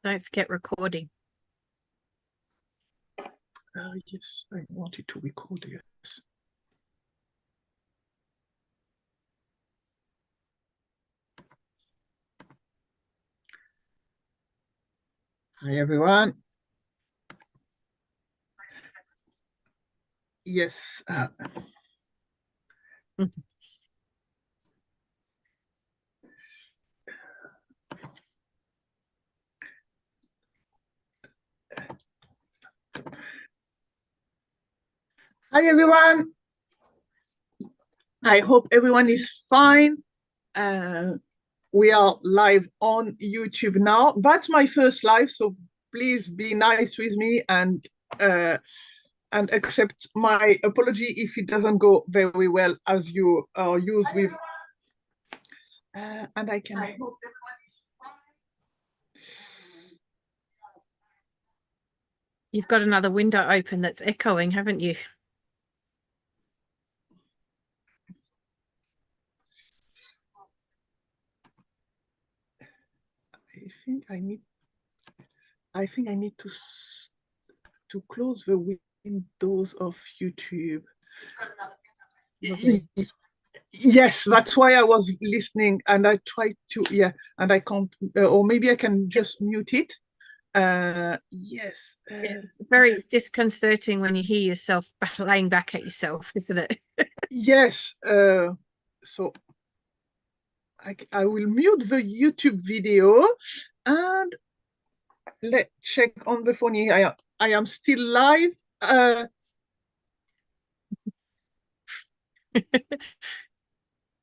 Don't forget recording. Yes, I wanted to record, yes. Hi, everyone. Yes. Hi, everyone. I hope everyone is fine. We are live on YouTube now. That's my first live, so please be nice with me and accept my apology if it doesn't go very well as you are used with. And I hope everyone is fine. You've got another window open that's echoing, haven't you? I think I need to close the windows of YouTube. Yes, that's why I was listening, and I tried to, and I can't, or maybe I can just mute it. Yes. Very disconcerting when you hear yourself laying back at yourself, isn't it? Yes. So I will mute the YouTube video and let's check on the phone. I am still live.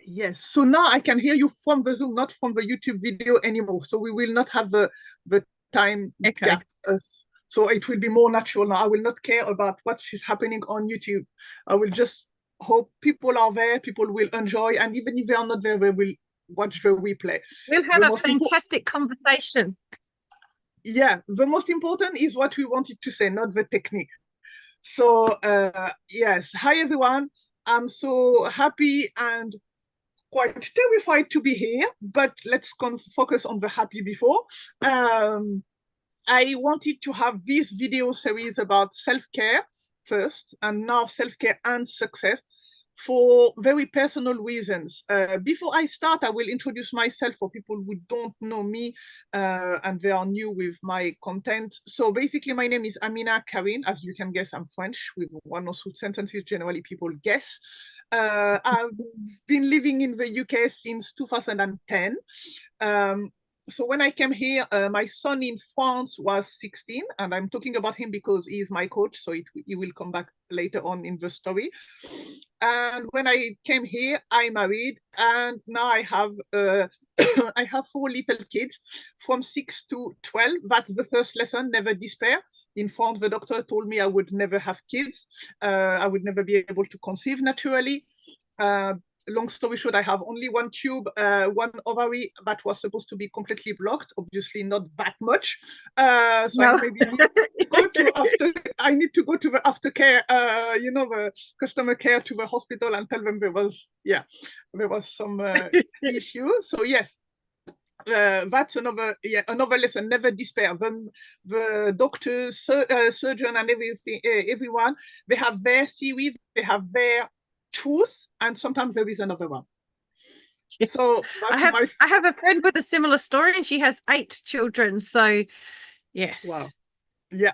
Yes, so now I can hear you from the Zoom, not from the YouTube video anymore. So we will not have the time gap. So it will be more natural now. I will not care about what is happening on YouTube. I will just hope people are there, people will enjoy, and even if they are not there, they will watch the replay. We'll have a fantastic conversation. Yeah, the most important is what we wanted to say, not the technique. So yes, hi everyone. I'm so happy and quite terrified to be here, but let's focus on the happy before. I wanted to have this video series about self-care first, and now self-care and success for very personal reasons. Before I start, I will introduce myself for people who don't know me and they are new with my content. So basically, my name is Amina Karine. As you can guess, I'm French with one or two sentences generally people guess. I've been living in the UK since 2010. So when I came here, my son in France was 16, and I'm talking about him because he's my coach, so he will come back later on in the story. And when I came here, I married, and now I have I have 4 little kids from 6 to 12. That's the first lesson, never despair. In France, the doctor told me I would never have kids. I would never be able to conceive naturally. Long story short, I have only one tube, one ovary that was supposed to be completely blocked, obviously not that much. So no. I need to go to the aftercare, the customer care to the hospital and tell them there was some issue. So yes, that's another lesson. Never despair. The doctors, surgeon, and everyone, they have their theory, they have their truth, and sometimes there is another one. Yes. So I have a friend with a similar story, and she has 8 children. So yes. Wow. Yeah.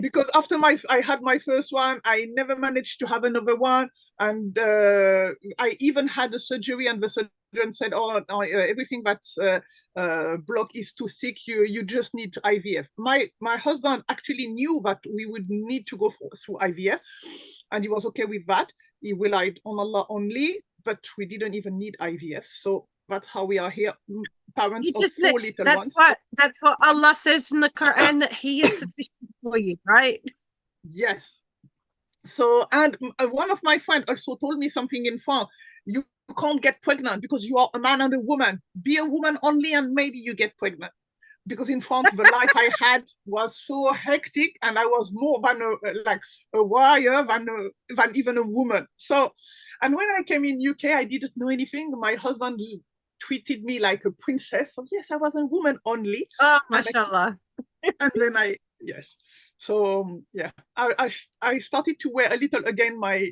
Because after I had my first one, I never managed to have another one, and I even had a surgery, and the surgeon said, "Oh, no, everything that's block is too thick. You just need IVF." My husband actually knew that we would need to go through IVF, and he was okay with that. He relied on Allah only, but we didn't even need IVF. So that's how we are here, parents of 4 little ones. That's what Allah says in the Quran, that He is sufficient for you, right? Yes. So, and one of my friends also told me something in France. You can't get pregnant because you are a man and a woman. Be a woman only, and maybe you get pregnant. Because in France, the life I had was so hectic, and I was more than a warrior than even a woman. So, and when I came in UK, I didn't know anything. My husband treated me like a princess. So yes, I was a woman only. Oh, mashallah. And then yes. So yeah, I started to wear a little again my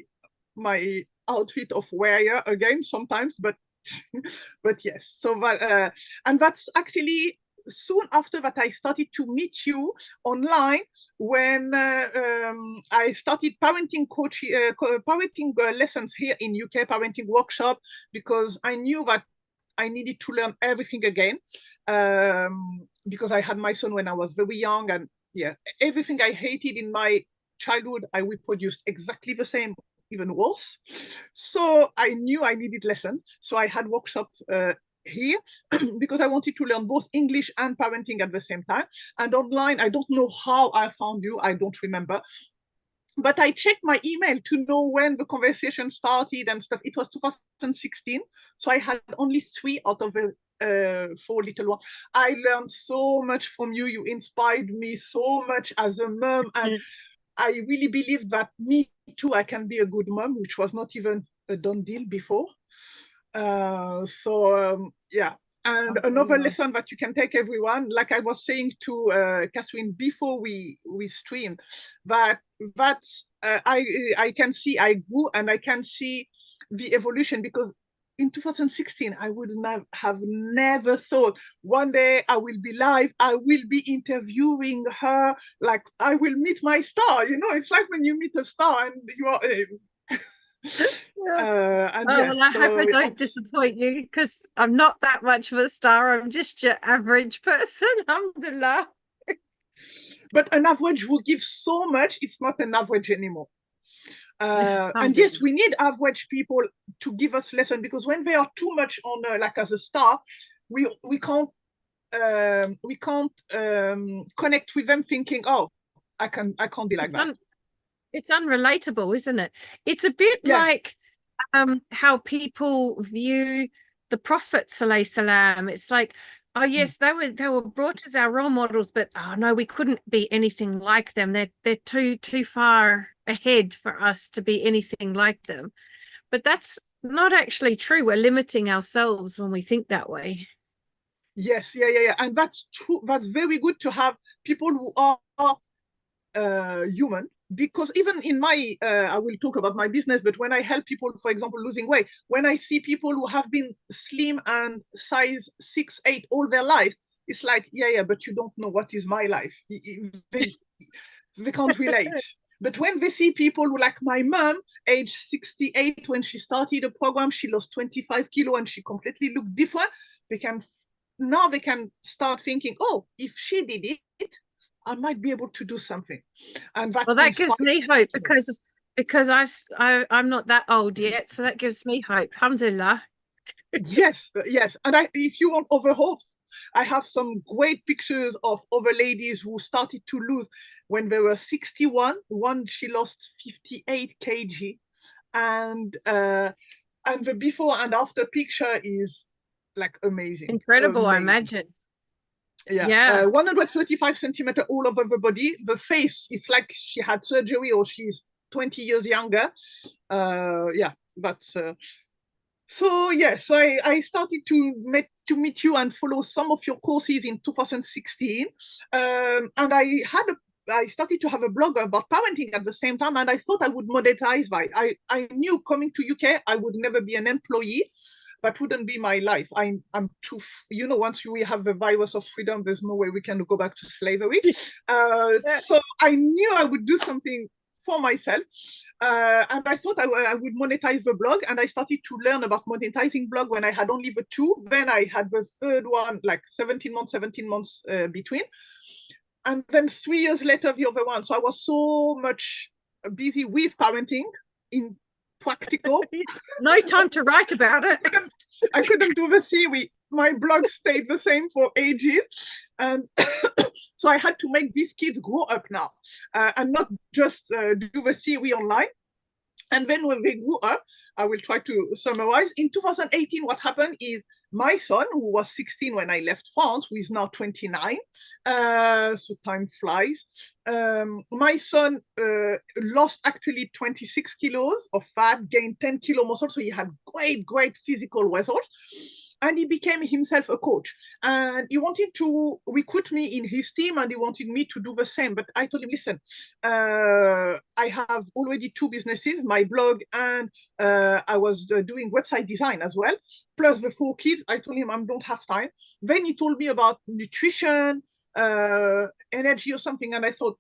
outfit of warrior again sometimes, but but yes. So and that's actually soon after that I started to meet you online when I started parenting parenting lessons here in UK, parenting workshop, because I knew that I needed to learn everything again, because I had my son when I was very young, and yeah, everything I hated in my childhood, I reproduced exactly the same, even worse. So I knew I needed lessons. So I had workshop here because I wanted to learn both English and parenting at the same time. And online, I don't know how I found you. I don't remember. But I checked my email to know when the conversation started and stuff. It was 2016. So I had only 3 out of the 4 little ones. I learned so much from you. You inspired me so much as a mom. And I really believe that me too, I can be a good mom, which was not even a done deal before. Yeah. And another lesson that you can take, everyone, like I was saying to Kathryn before we streamed, that's I can see I grew and I can see the evolution, because in 2016 I would have never thought one day I will be live, I will be interviewing her, like I will meet my star. You know, it's like when you meet a star and you are. And yes, well, I hope I don't disappoint you, because I'm not that much of a star. I'm just your average person. Alhamdulillah. But an average who gives so much, it's not an average anymore. And yes, we need average people to give us lesson, because when they are too much on like as a star, we can't connect with them thinking, oh, I can't be like that. It's unrelatable, isn't it? It's a bit like how people view the Prophet ﷺ. It's like, oh yes, they were brought as our role models, but oh no, we couldn't be anything like them. They're too far ahead for us to be anything like them. But that's not actually true. We're limiting ourselves when we think that way. Yes, yeah. And that's true. That's very good to have people who are human. Because even in my, I will talk about my business, but when I help people, for example, losing weight, when I see people who have been slim and size 6, 8 all their lives, it's like, yeah, but you don't know what is my life. They can't relate. But when they see people who, like my mom, age 68, when she started a program, she lost 25 kilos and she completely looked different. They can start thinking, oh, if she did it, I might be able to do something. And that gives me hope, because I'm not that old yet, so that gives me hope. Alhamdulillah. Yes. And if you want other hope, I have some great pictures of other ladies who started to lose when they were 61. One, she lost 58 kg, and the before and after picture is like amazing, incredible. I imagine. Yeah. 135 centimeters all over the body. The face, it's like she had surgery or she's 20 years younger. That's so yes, I started to meet you and follow some of your courses in 2016, and I started to have a blog about parenting at the same time, and I thought I would monetize that. I knew coming to UK I would never be an employee. That wouldn't be my life. I'm too, once we have the virus of freedom, there's no way we can go back to slavery. So I knew I would do something for myself. And I thought I would monetize the blog. And I started to learn about monetizing blog when I had only the 2. Then I had the 3rd one, like 17 months between. And then 3 years later, the other one. So I was so much busy with parenting in practical. No time to write about it. I couldn't do the theory. My blog stayed the same for ages. And so I had to make these kids grow up now and not just do the theory online. And then when they grew up, I will try to summarize. In 2018, what happened is my son, who was 16 when I left France, who is now 29, so time flies. My son lost actually 26 kilos of fat, gained 10 kilo muscle, so he had great physical results. and he became himself a coach. And he wanted to recruit me in his team, and he wanted me to do the same. But I told him, listen, I have already 2 businesses, my blog, and I was doing website design as well, plus the 4 kids. I told him I don't have time. Then he told me about nutrition, energy or something, and I thought,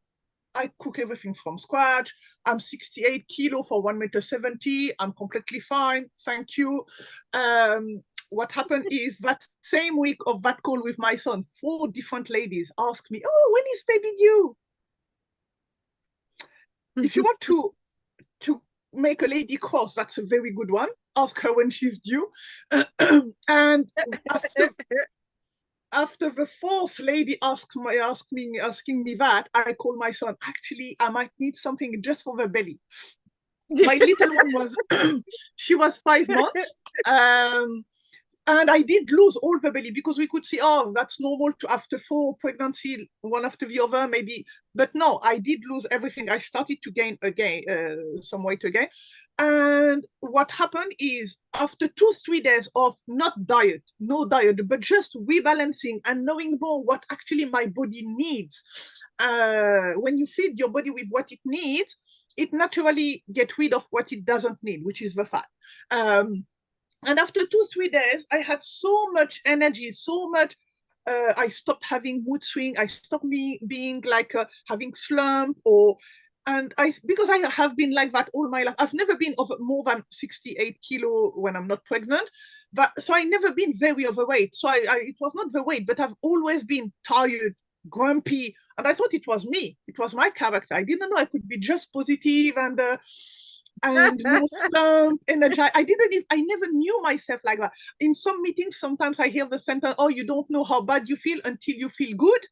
I cook everything from scratch. I'm 68 kilo for 1.70 m. I'm completely fine. Thank you. What happened is that same week of that call with my son, 4 different ladies asked me, oh, when is baby due? If you want to make a lady cross, that's a very good one. Ask her when she's due. And after the 4th lady asking me that, I called my son. Actually, I might need something just for the belly. My little one was, she was 5 months. And I did lose all the belly because we could see, oh, that's normal to after 4 pregnancy, one after the other, maybe. But no, I did lose everything. I started to gain again, some weight again. And what happened is after 2-3 days of no diet, but just rebalancing and knowing more what actually my body needs. When you feed your body with what it needs, it naturally gets rid of what it doesn't need, which is the fat. And after 2-3 days, I had so much energy, so much. I stopped having mood swing. I stopped being like having slump because I have been like that all my life. I've never been over more than 68 kilo when I'm not pregnant. So I never been very overweight. So it was not the weight, but I've always been tired, grumpy. And I thought it was me. It was my character. I didn't know I could be just positive and no slump, energized. I never knew myself like that. In some meetings, sometimes I hear the sentence, oh, you don't know how bad you feel until you feel good.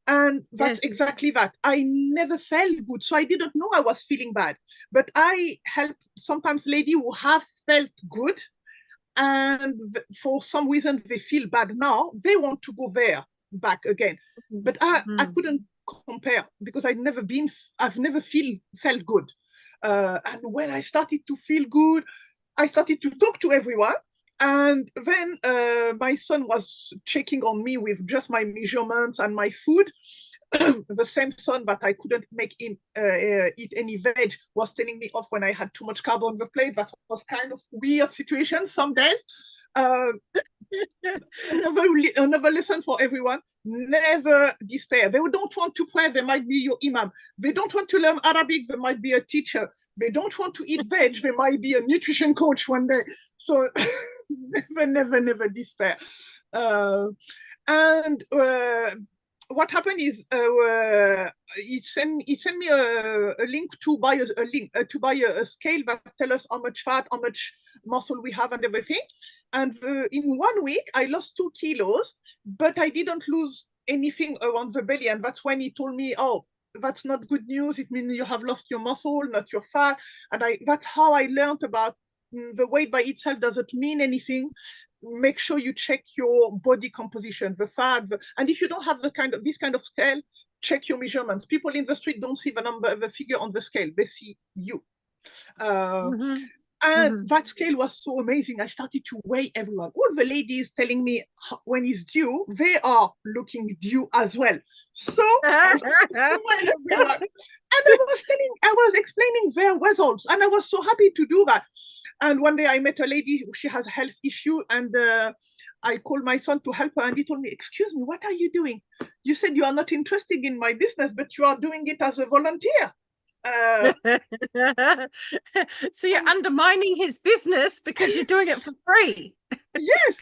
And that's exactly that. I never felt good. So I didn't know I was feeling bad. But I help sometimes ladies who have felt good. And for some reason, they feel bad now. They want to go there back again. But I couldn't compare because I've never felt good. And when I started to feel good, I started to talk to everyone. And then my son was checking on me with just my measurements and my food. The same son that I couldn't make him eat any veg was telling me off when I had too much carb on the plate. That was kind of weird situation some days. Another lesson for everyone: never despair. They don't want to pray, they might be your imam. They don't want to learn Arabic, they might be a teacher. They don't want to eat veg, they might be a nutrition coach one day. So never despair. What happened is it sent me a link to buy a scale that tell us how much fat, how much muscle we have and everything. And in 1 week, I lost 2 kilos, but I didn't lose anything around the belly. And that's when he told me, oh, that's not good news. It means you have lost your muscle, not your fat. And that's how I learned about the weight by itself doesn't mean anything. Make sure you check your body composition, the fat, and if you don't have this kind of scale, check your measurements. People in the street don't see the figure on the scale; they see you. And that scale was so amazing. I started to weigh everyone. All the ladies telling me when it's due, they are looking due as well. So I started to weigh everyone. And I was explaining their results, and I was so happy to do that. And one day I met a lady, she has a health issue, and I called my son to help her, and he told me, excuse me, what are you doing? You said you are not interested in my business, but you are doing it as a volunteer. So you're undermining his business because you're doing it for free. Yes.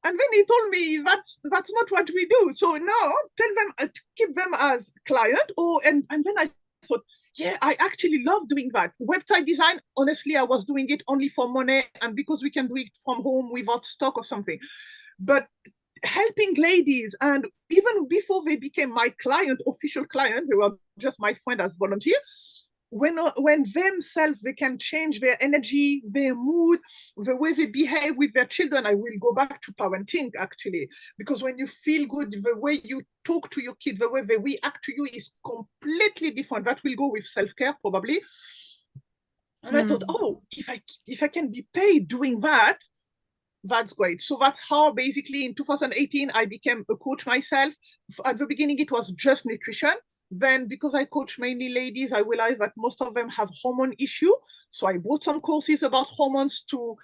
And then he told me that's not what we do. So now tell them to keep them as client. And then I thought, yeah, I actually love doing that. Website design, honestly, I was doing it only for money and because we can do it from home without stock or something. But helping ladies, and even before they became my client, official client, they were just my friend as volunteer. When themselves, they can change their energy, their mood, the way they behave with their children. I will go back to parenting, actually, because when you feel good, the way you talk to your kids, the way they react to you is completely different. That will go with self-care, probably. And I thought, oh, if I can be paid doing that, That's great. So that's how basically in 2018, I became a coach myself. At the beginning, it was just nutrition. Then because I coach mainly ladies, I realized that most of them have hormone issue. So I bought some courses about hormones to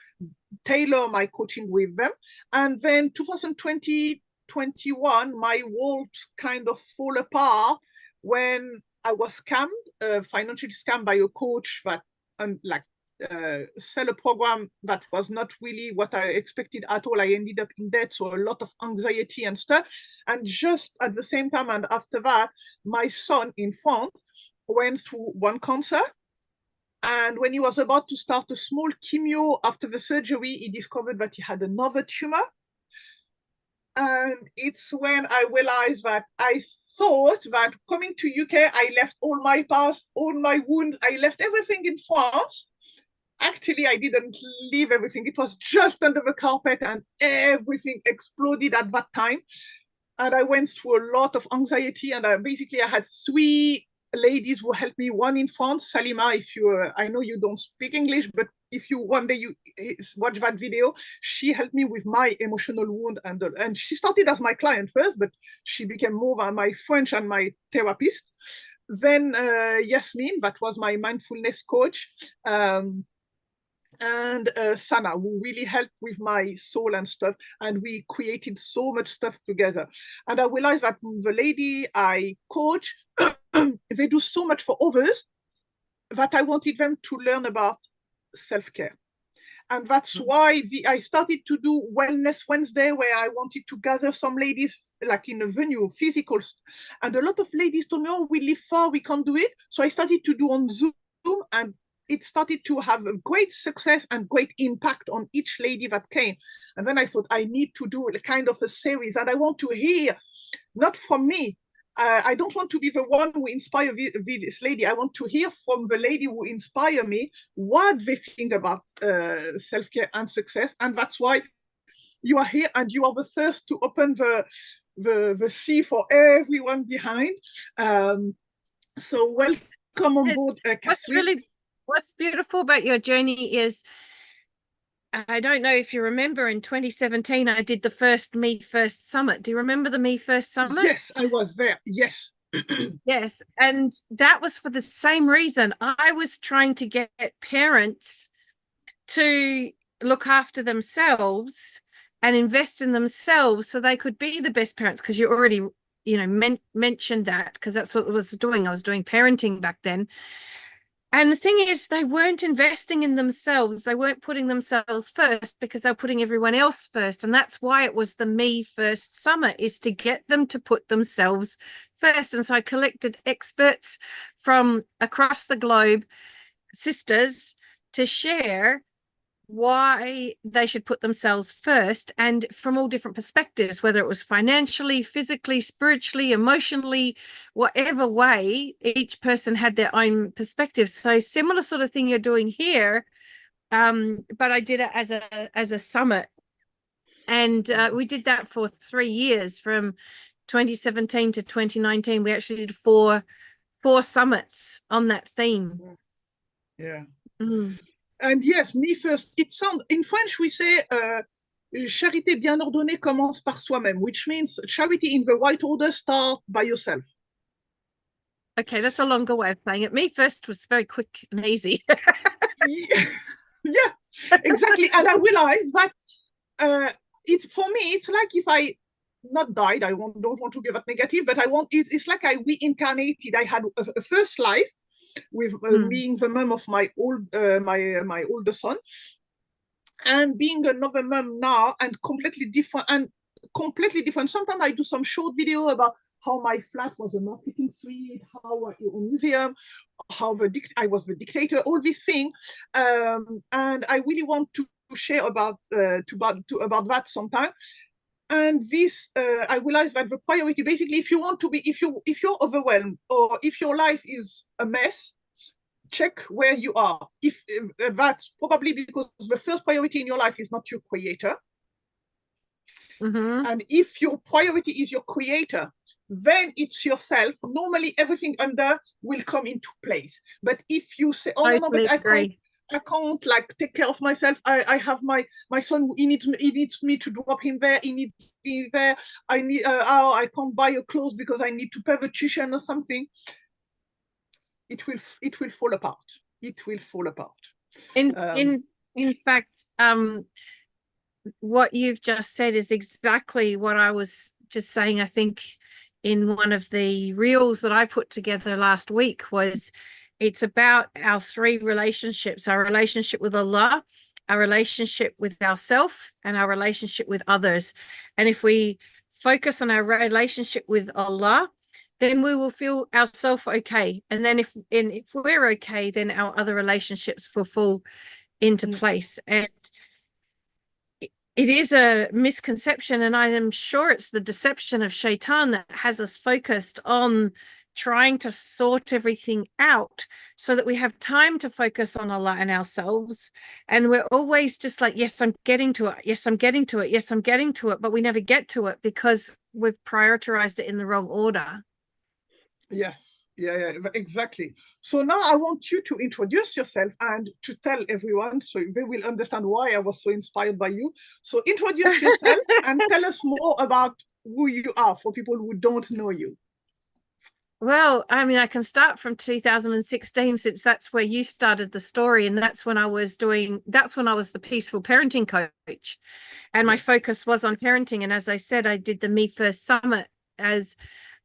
tailor my coaching with them. And then 2020, 21, my world kind of fall apart when I was scammed, financially scammed by a coach that sell a program that was not really what I expected at all. I ended up in debt, so a lot of anxiety and stuff. And just at the same time, and after that, my son in France went through one cancer. And when he was about to start a small chemo after the surgery, he discovered that he had another tumor. And it's when I realized that I thought that coming to UK, I left all my past, all my wounds, I left everything in France. Actually, I didn't leave everything. It was just under the carpet and everything exploded at that time. And I went through a lot of anxiety. And I had 3 ladies who helped me. One in France, Salima, if you, I know you don't speak English, but if you one day you watch that video, she helped me with my emotional wound. And she started as my client first, but she became more my French and my therapist. Then Yasmin, that was my mindfulness coach. And Sana, who really helped with my soul and stuff. And we created so much stuff together. And I realized that the lady I coach, they do so much for others that I wanted them to learn about self-care. And that's why I started to do Wellness Wednesday, where I wanted to gather some ladies, like in a venue, physical. And a lot of ladies told me, oh, we live far, we can't do it. So I started to do on Zoom, and it started to have a great success and great impact on each lady that came. And then I thought, I need to do a kind of a series, and I want to hear, not from me. I don't want to be the one who inspire this lady. I want to hear from the lady who inspire me what they think about self-care and success. And that's why you are here, and you are the first to open the sea for everyone behind. So welcome on board, Kathryn. What's beautiful about your journey is, I don't know if you remember, in 2017, I did the first Me First Summit. Do you remember the Me First Summit? Yes, I was there. Yes. Yes. And that was for the same reason. I was trying to get parents to look after themselves and invest in themselves so they could be the best parents, because you already, mentioned that, because that's what I was doing. I was doing parenting back then. And the thing is, they weren't investing in themselves. They weren't putting themselves first, because they're putting everyone else first. And that's why it was the Me First Summit, is to get them to put themselves first. And so I collected experts from across the globe, sisters, to share why they should put themselves first, and from all different perspectives, whether it was financially, physically, spiritually, emotionally, whatever way, each person had their own perspective. So similar sort of thing you're doing here, but I did it as a summit, and we did that for 3 years, from 2017 to 2019. We actually did four summits on that theme. Yeah. And yes, me first. It sounds, in French we say charité bien ordonnée commence par soi-même, which means charity in the right order start by yourself. Okay, that's a longer way of saying it. Me First was very quick and easy. Yeah, exactly. And I realized that for me, it's like if I not died, I don't want to give it negative, but it's like I reincarnated. I had a first life with being the mom of my older son, and being another mom now, and completely different. Sometimes I do some short video about how my flat was a marketing suite, how a museum, how I was the dictator, all these things, and I really want to share about that sometime. And this, I realized that the priority, basically, if you're overwhelmed, or if your life is a mess, check where you are. If that's probably because the first priority in your life is not your creator. And if your priority is your creator, then it's yourself. Normally, everything under will come into place. But if you say, "Oh no, but I can't like take care of myself. I have my son. He needs me to drop him there. He needs me there. I need. Oh, I can't buy your clothes because I need to pay the tuition or something. It will fall apart. It will fall apart. In fact, what you've just said is exactly what I was just saying. I think in one of the reels that I put together last week was it's about our three relationships: our relationship with Allah, our relationship with ourselves, and our relationship with others. And if we focus on our relationship with Allah, then we will feel ourselves okay. And then if we're okay, then our other relationships will fall into place. And it is a misconception, and I am sure it's the deception of Shaitan that has us focused on trying to sort everything out so that we have time to focus on Allah and ourselves. And we're always just like, yes, I'm getting to it. Yes, I'm getting to it. Yes, I'm getting to it. But we never get to it because we've prioritized it in the wrong order. Yes. Yeah, exactly. So now I want you to introduce yourself and to tell everyone so they will understand why I was so inspired by you. So introduce yourself and tell us more about who you are for people who don't know you. Well, I mean, I can start from 2016 since that's where you started the story, and that's when I was the peaceful parenting coach, and my focus was on parenting. And as I said, I did the Me First Summit as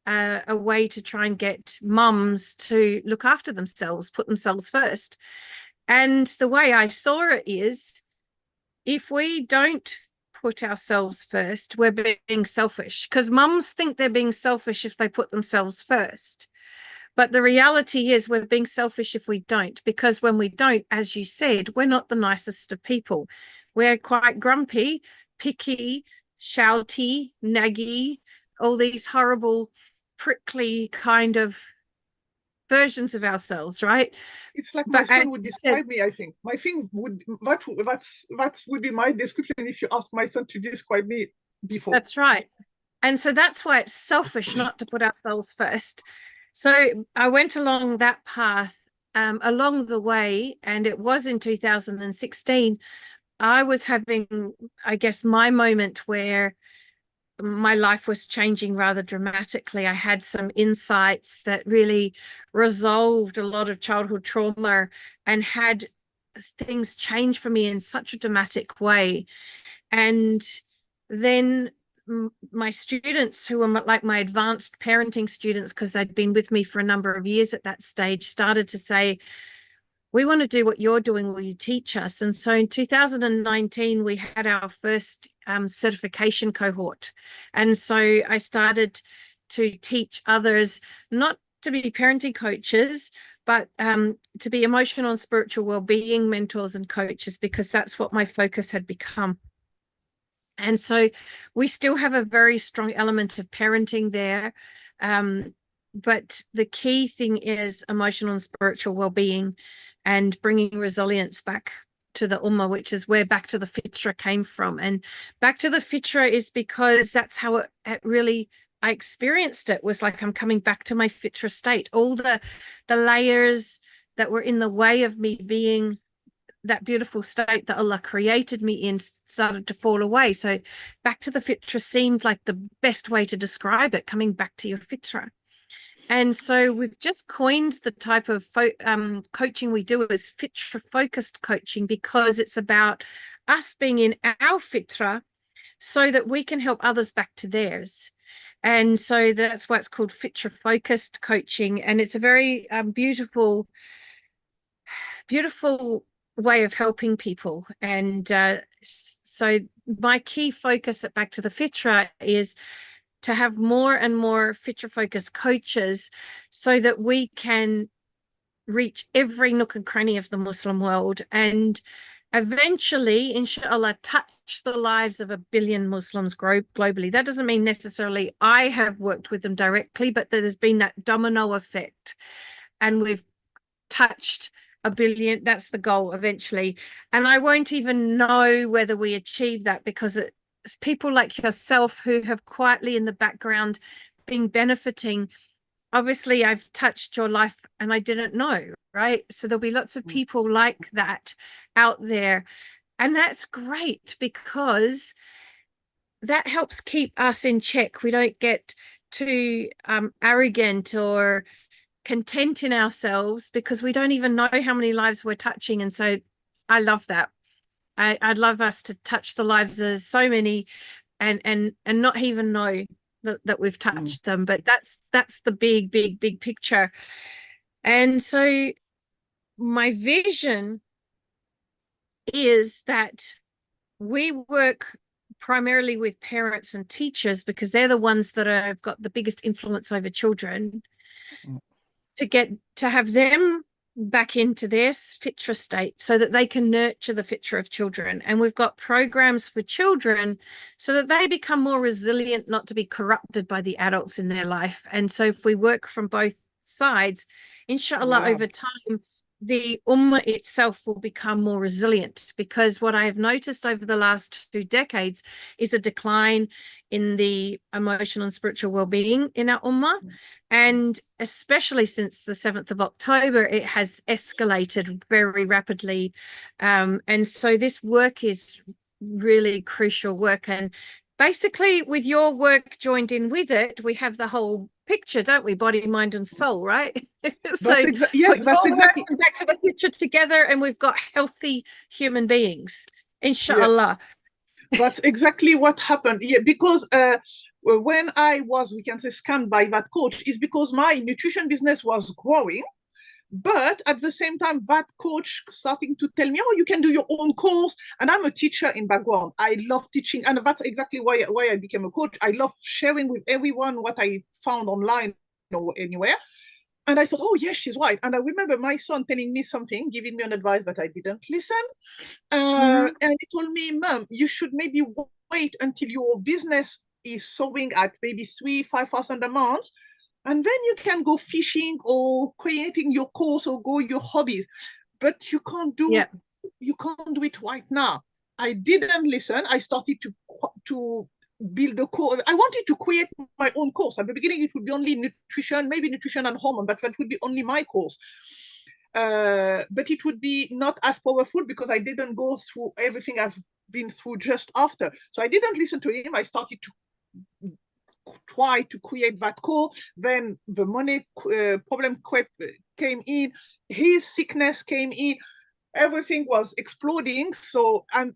a way to try and get mums to look after themselves, put themselves first. And the way I saw it is, if we don't put ourselves first, we're being selfish, because mums think they're being selfish if they put themselves first. But the reality is we're being selfish if we don't, because when we don't, as you said, we're not the nicest of people. We're quite grumpy, picky, shouty, naggy, all these horrible, prickly kind of versions of ourselves, right? It's like my son would describe me, I think. My thing would that would be my description if you ask my son to describe me before. That's right. And so that's why it's selfish not to put ourselves first. So I went along that path along the way, and it was in 2016 I was having, I guess, my moment where my life was changing rather dramatically. I had some insights that really resolved a lot of childhood trauma and had things change for me in such a dramatic way. And then my students, who were like my advanced parenting students, because they'd been with me for a number of years at that stage, started to say, we want to do what you're doing, will you teach us? And so in 2019, we had our first certification cohort. And so I started to teach others, not to be parenting coaches, but to be emotional and spiritual well-being mentors and coaches, because that's what my focus had become. And so we still have a very strong element of parenting there. But the key thing is emotional and spiritual well-being and bringing resilience back to the Ummah, which is where Back to the Fitrah came from. And Back to the Fitrah is because that's how it really, I experienced it, was like I'm coming back to my Fitrah state. All the layers that were in the way of me being that beautiful state that Allah created me in started to fall away. So Back to the Fitrah seemed like the best way to describe it, coming back to your Fitrah. And so we've just coined the type of coaching we do as Fitrah focused coaching, because it's about us being in our Fitrah so that we can help others back to theirs. And so that's why it's called Fitrah focused coaching. And it's a very beautiful way of helping people. And so my key focus at Back to the Fitrah is to have more and more Fitrah focused coaches so that we can reach every nook and cranny of the Muslim world and eventually, inshallah, touch the lives of 1 billion Muslims globally. That doesn't mean necessarily I have worked with them directly, but there's been that domino effect, and we've touched 1 billion. That's the goal eventually. And I won't even know whether we achieve that, because it's people like yourself who have quietly in the background been benefiting. Obviously, I've touched your life and I didn't know, right? So there'll be lots of people like that out there. And that's great because that helps keep us in check. We don't get too arrogant or content in ourselves because we don't even know how many lives we're touching. And so I love that. I'd love us to touch the lives of so many and not even know that we've touched them. But that's the big picture. And so my vision is that we work primarily with parents and teachers because they're the ones that have got the biggest influence over children, to have them back into their Fitrah state so that they can nurture the Fitrah of children. And we've got programs for children so that they become more resilient, not to be corrupted by the adults in their life. And so if we work from both sides, inshallah, over time, the ummah itself will become more resilient, because what I have noticed over the last 2 decades is a decline in the emotional and spiritual well-being in our ummah. And especially since the 7th of October, it has escalated very rapidly. And so this work is really crucial work. And basically with your work joined in with it, we have the whole picture, don't we? Body, mind, and soul, right? So yes, that's exactly back to the picture together, and we've got healthy human beings, inshallah. Yeah. That's exactly what happened. Yeah, because when I was, we can say, scammed by that coach, is because my nutrition business was growing. But at the same time, that coach starting to tell me, oh, you can do your own course. And I'm a teacher in background. I love teaching. And that's exactly why I became a coach. I love sharing with everyone what I found online or anywhere. And I thought, oh, yes, she's right. And I remember my son telling me something, giving me an advice that I didn't listen. And he told me, Mom, you should maybe wait until your business is sowing at maybe 3,000-5,000 a month. And then you can go fishing or creating your course or go your hobbies. But you can't do it right now. I didn't listen. I started to build a course. I wanted to create my own course. At the beginning, it would be only nutrition, maybe nutrition and hormone, but that would be only my course. But it would be not as powerful because I didn't go through everything I've been through just after. So I didn't listen to him. I started to try to create that course. Then the money problem came in. His sickness came in. Everything was exploding. So, and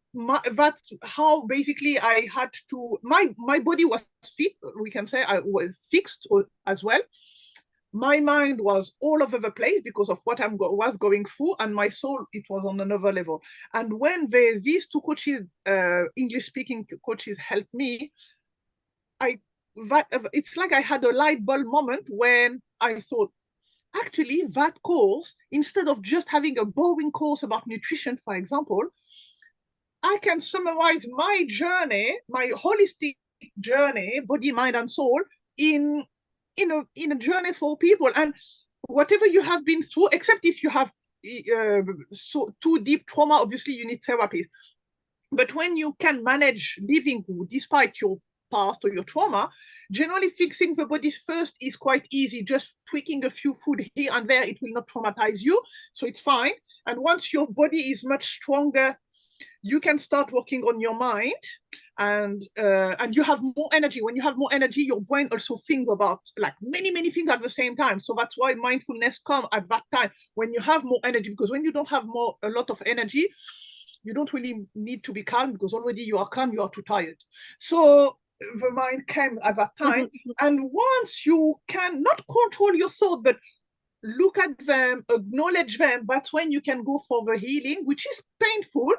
that's how basically I had to, my body was fit, we can say. I was fixed as well. My mind was all over the place because of what I was going through, and my soul, it was on another level. And when these 2 coaches, English-speaking coaches, helped me, it's like I had a light bulb moment when I thought, actually, that course, instead of just having a boring course about nutrition, for example, I can summarize my journey, my holistic journey, body, mind, and soul, in a journey for people. And whatever you have been through, except if you have too deep trauma, obviously you need therapists. But when you can manage living despite your past or your trauma, generally fixing the body first is quite easy. Just tweaking a few food here and there, it will not traumatize you, so it's fine. And once your body is much stronger, you can start working on your mind, and you have more energy. When you have more energy, your brain also thinks about like many things at the same time. So that's why mindfulness comes at that time when you have more energy, because when you don't have a lot of energy, you don't really need to be calm, because already you are calm, you are too tired. So the mind came at that time. And once you can not control your thought, but look at them, acknowledge them, that's when you can go for the healing, which is painful.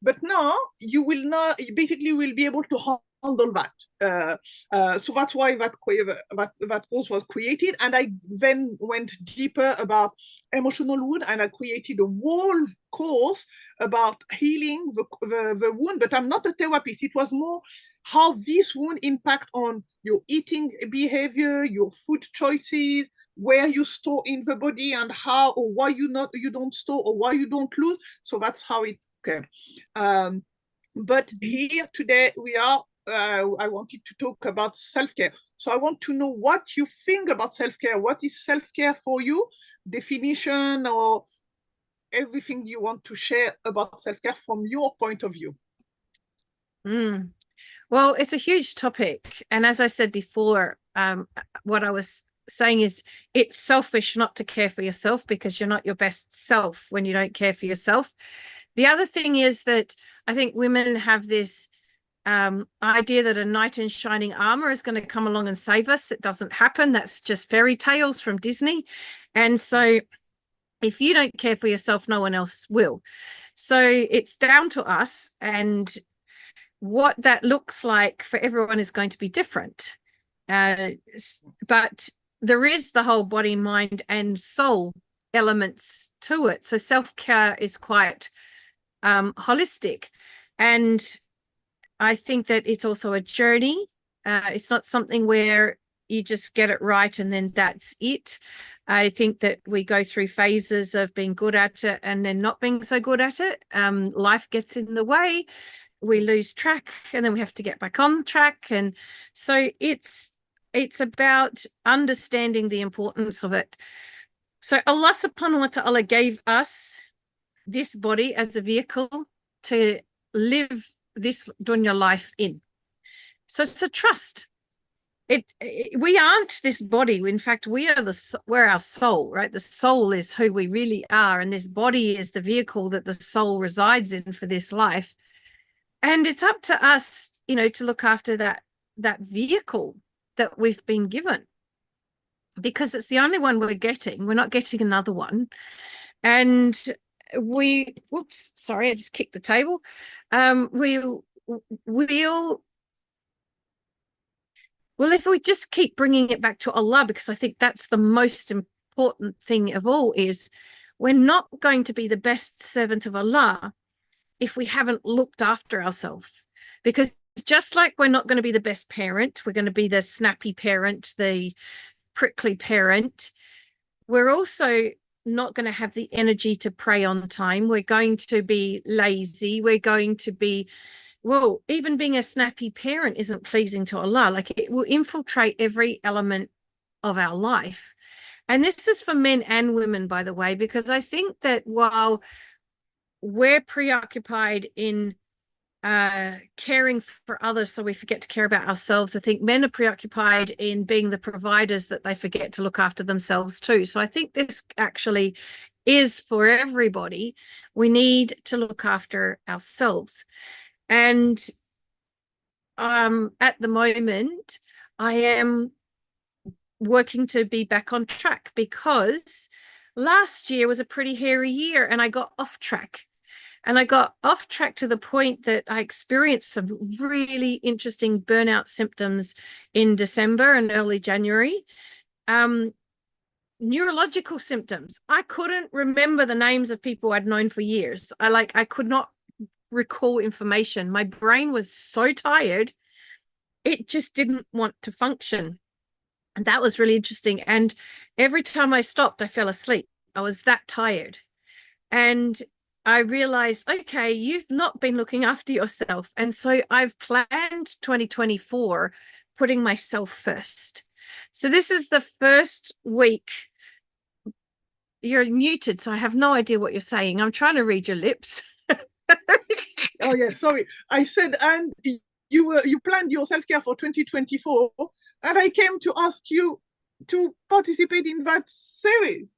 But now you will not, basically will be able to handle that. So that's why that course was created. And I then went deeper about emotional wound, and I created a whole course about healing the wound. But I'm not a therapist. It was more how this wound impact on your eating behavior, your food choices, where you store in the body, and how or why you don't store, or why you don't lose. So that's how it came. But here today we are I wanted to talk about self-care. So I want to know what you think about self-care. What is self-care for you? Definition or everything you want to share about self-care from your point of view. Well, it's a huge topic. And as I said before, what I was saying is it's selfish not to care for yourself, because you're not your best self when you don't care for yourself. The other thing is that I think women have this idea that a knight in shining armor is going to come along and save us. It doesn't happen. That's just fairy tales from Disney. And so if you don't care for yourself, no one else will. So it's down to us, and what that looks like for everyone is going to be different. But there is the whole body, mind, and soul elements to it. So self-care is quite holistic. And I think that it's also a journey. It's not something where you just get it right and then that's it. I think that we go through phases of being good at it and then not being so good at it. Life gets in the way. We lose track, and then we have to get back on track. And so it's about understanding the importance of it. So Allah subhanahu wa ta'ala gave us this body as a vehicle to live this dunya life in. So it's a trust. We aren't this body. In fact, we're our soul, right? The soul is who we really are, and this body is the vehicle that the soul resides in for this life. And it's up to us, to look after that vehicle that we've been given, because it's the only one we're getting. We're not getting another one. And whoops, sorry, I just kicked the table. Well, if we just keep bringing it back to Allah, because I think that's the most important thing of all, is we're not going to be the best servant of Allah if we haven't looked after ourselves. Because just like we're not going to be the best parent, we're going to be the snappy parent, the prickly parent, we're also not going to have the energy to pray on time. We're going to be lazy. We're going to be, well, even being a snappy parent isn't pleasing to Allah. Like, it will infiltrate every element of our life. And this is for men and women, by the way, because I think that while we're preoccupied in caring for others, so we forget to care about ourselves, I think men are preoccupied in being the providers that they forget to look after themselves too. So I think this actually is for everybody. We need to look after ourselves. And at the moment, I am working to be back on track, because last year was a pretty hairy year and I got off track. And I got off track to the point that I experienced some really interesting burnout symptoms in December and early January. Neurological symptoms. I couldn't remember the names of people I'd known for years. I could not recall information. My brain was so tired, it just didn't want to function. And that was really interesting. And every time I stopped, I fell asleep. I was that tired. And I realized, okay, you've not been looking after yourself. And so I've planned 2024 putting myself first. So this is the first week. You're muted, so I have no idea what you're saying. I'm trying to read your lips. Oh, yeah, sorry. I said, and you planned your self-care for 2024, and I came to ask you to participate in that series.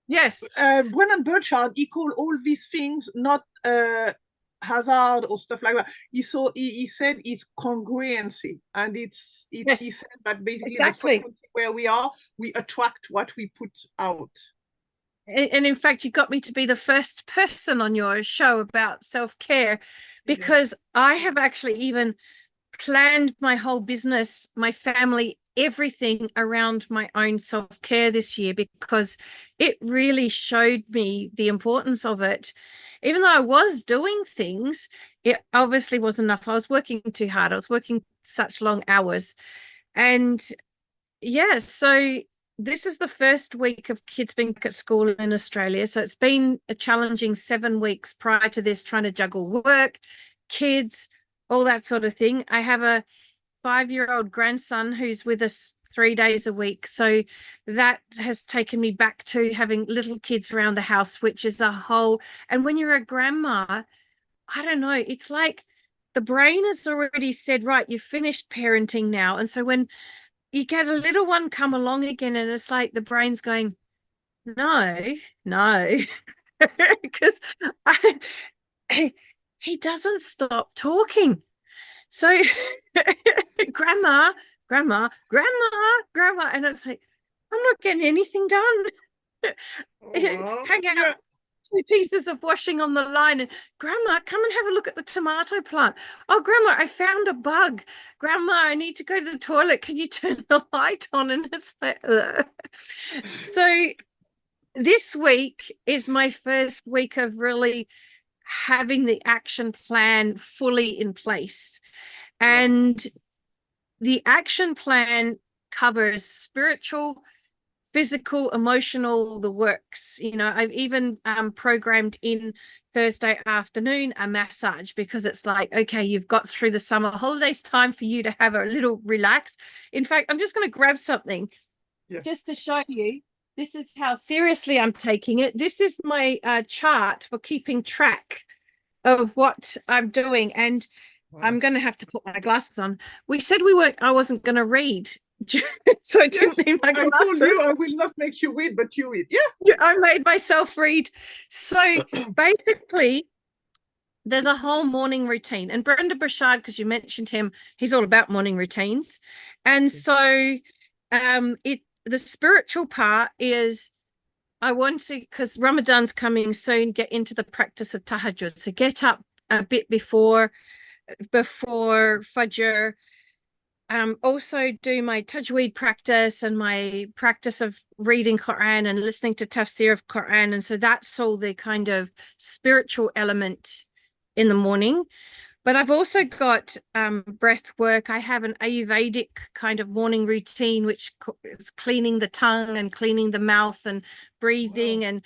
Yes. Brennan Burchard, he called all these things not hazard or stuff like that. He said it's congruency, and yes. He said that basically exactly. The frequency where we are, we attract what we put out. And in fact, you got me to be the first person on your show about self-care, because I have actually even planned my whole business, my family, everything around my own self-care this year, because it really showed me the importance of it. Even though I was doing things, it obviously wasn't enough. I was working too hard. I was working such long hours. And yeah, so this is the first week of kids being back at school in Australia. So it's been a challenging 7 weeks prior to this, trying to juggle work, kids, all that sort of thing. I have a 5-year-old grandson who's with us 3 days a week. So that has taken me back to having little kids around the house, which is a whole, and when you're a grandma, I don't know, it's like the brain has already said, right, you've finished parenting now. And so when you get a little one come along again, and it's like the brain's going, no, no, because he doesn't stop talking. So grandma, grandma, grandma, grandma. And it's like, I'm not getting anything done. Hang out 2 pieces of washing on the line, and grandma, come and have a look at the tomato plant. Oh, grandma, I found a bug. Grandma, I need to go to the toilet. Can you turn the light on? And it's like, ugh. So this week is my first week of really having the action plan fully in place. And the action plan covers spiritual, physical, emotional, the works. You know, I've even programmed in Thursday afternoon a massage, because it's like, okay, you've got through the summer holidays, time for you to have a little relax. In fact, I'm just going to grab something just to show you. This is how seriously I'm taking it. This is my chart for keeping track of what I'm doing. And I'm going to have to put my glasses on. We said I wasn't going to read. So I didn't need my glasses. I told you I will not make you read, but you read. Yeah, I made myself read. So basically, there's a whole morning routine. And Brenda Burchard, because you mentioned him, he's all about morning routines. And so the spiritual part is, I want to, because Ramadan's coming soon, get into the practice of tahajjud. So get up a bit before Fajr. Also do my tajweed practice and my practice of reading Quran and listening to tafsir of Quran. And so that's all the kind of spiritual element in the morning. But I've also got breath work. I have an Ayurvedic kind of morning routine, which is cleaning the tongue and cleaning the mouth and breathing, and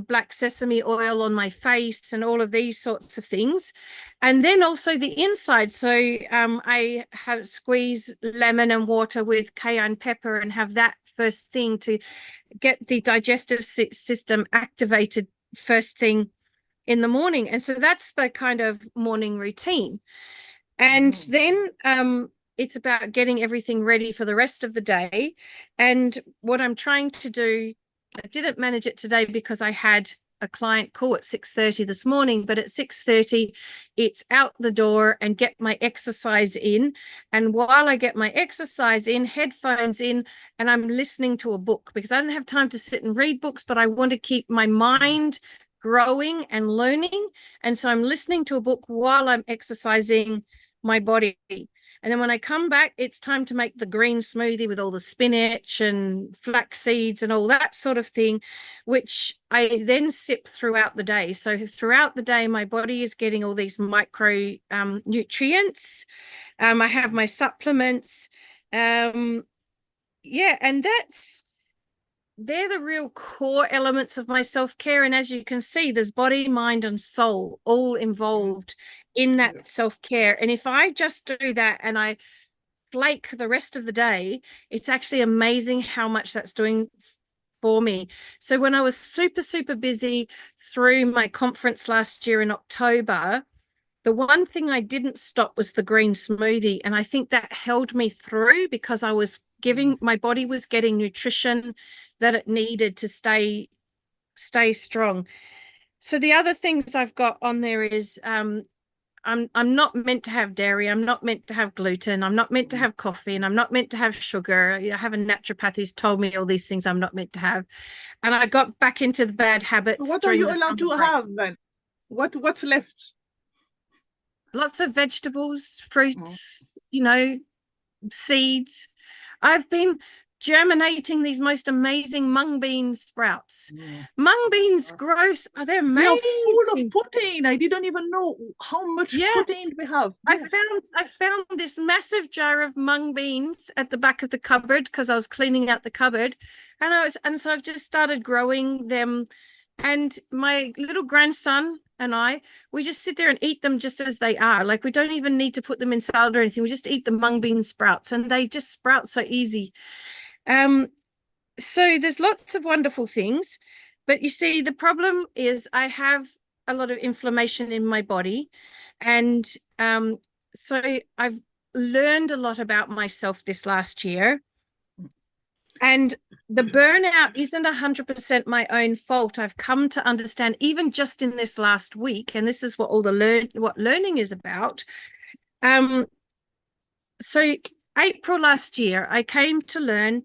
black sesame oil on my face and all of these sorts of things. And then also the inside. So I have squeeze lemon and water with cayenne pepper and have that first thing to get the digestive system activated first thing in the morning. And so that's the kind of morning routine. And then it's about getting everything ready for the rest of the day. And what I'm trying to do, I didn't manage it today because I had a client call at 6:30 this morning, but at 6:30 it's out the door and get my exercise in. And while I get my exercise in, headphones in, and I'm listening to a book, because I don't have time to sit and read books, but I want to keep my mind growing and learning. And so I'm listening to a book while I'm exercising my body. And then when I come back, it's time to make the green smoothie with all the spinach and flax seeds and all that sort of thing, which I then sip throughout the day. So throughout the day, my body is getting all these micro nutrients. I have my supplements. And they're the real core elements of my self-care. And as you can see, there's body, mind, and soul all involved in that self-care. And if I just do that and I flake the rest of the day, it's actually amazing how much that's doing for me. So when I was super, super busy through my conference last year in October, the one thing I didn't stop was the green smoothie. And I think that held me through, because I was my body was getting nutrition that it needed to stay strong. So the other things I've got on there is I'm not meant to have dairy. I'm not meant to have gluten. I'm not meant to have coffee, and I'm not meant to have sugar. I have a naturopath who's told me all these things I'm not meant to have. And I got back into the bad habits. What are you allowed to have then? What's left? Lots of vegetables, fruits, seeds. I've been germinating these most amazing mung bean sprouts. Mung beans gross. Oh, they're amazing. They're full of protein. I didn't even know how much protein we have. I found this massive jar of mung beans at the back of the cupboard because I was cleaning out the cupboard, and so I've just started growing them. And my little grandson, and we just sit there and eat them just as they are. Like, we don't even need to put them in salad or anything. We just eat the mung bean sprouts, and they just sprout so easy. So there's lots of wonderful things, but you see, the problem is I have a lot of inflammation in my body, and so I've learned a lot about myself this last year, and the burnout isn't 100% my own fault. I've come to understand, even just in this last week, and this is what all the what learning is about. So April last year, I came to learn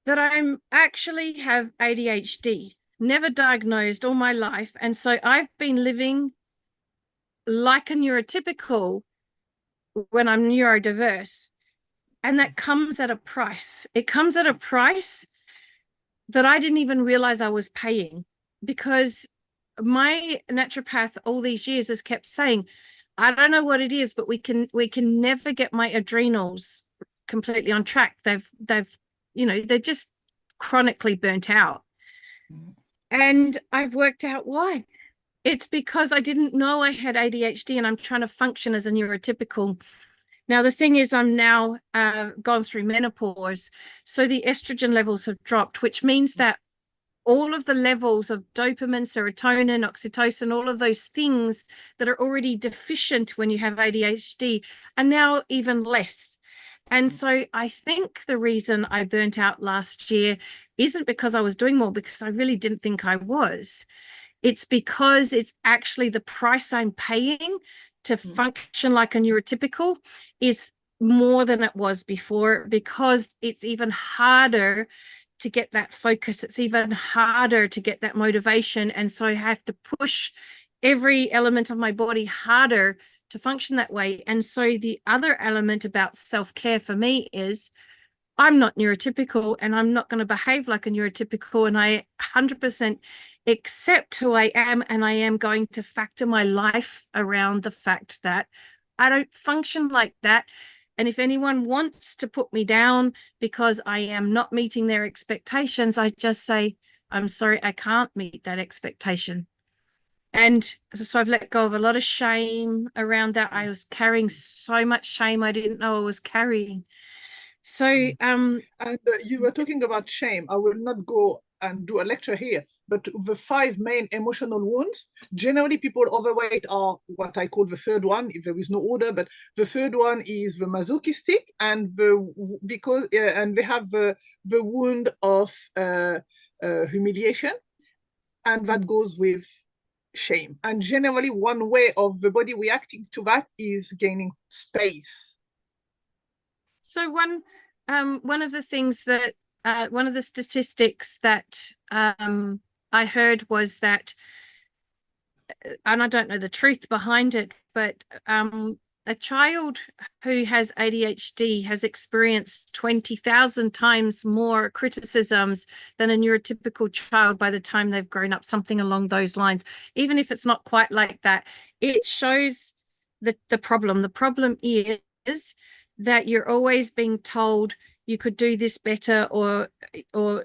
that I'm actually have ADHD, never diagnosed all my life. And so I've been living like a neurotypical when I'm neurodiverse. And that comes at a price. It comes at a price that I didn't even realize I was paying, because my naturopath all these years has kept saying, I don't know what it is, but we can never get my adrenals completely on track. They've they're just chronically burnt out. And I've worked out why. It's because I didn't know I had ADHD, and I'm trying to function as a neurotypical. Now, the thing is, I'm now gone through menopause, so the estrogen levels have dropped, which means that all of the levels of dopamine, serotonin, oxytocin, all of those things that are already deficient when you have ADHD are now even less. And so I think the reason I burnt out last year isn't because I was doing more, because I really didn't think I was. It's because it's actually the price I'm paying to function like a neurotypical is more than it was before, because it's even harder to get that focus. It's even harder to get that motivation. And so I have to push every element of my body harder to function that way. And so the other element about self-care for me is I'm not neurotypical, and I'm not going to behave like a neurotypical, and I 100% accept who I am, and I am going to factor my life around the fact that I don't function like that. And if anyone wants to put me down because I am not meeting their expectations, I just say, I'm sorry, I can't meet that expectation. And so I've let go of a lot of shame around that. I was carrying so much shame I didn't know I was carrying. So and you were talking about shame. I will not go and do a lecture here, but the 5 main emotional wounds, generally people overweight are what I call the third one, if there is no order, but the third one is the masochistic, and and they have the wound of humiliation, and that goes with shame. And generally one way of the body reacting to that is gaining space. So one of the things that one of the statistics that I heard was that, and I don't know the truth behind it, but a child who has ADHD has experienced 20,000 times more criticisms than a neurotypical child by the time they've grown up, something along those lines. Even if it's not quite like that, it shows the problem. The problem is that you're always being told you could do this better or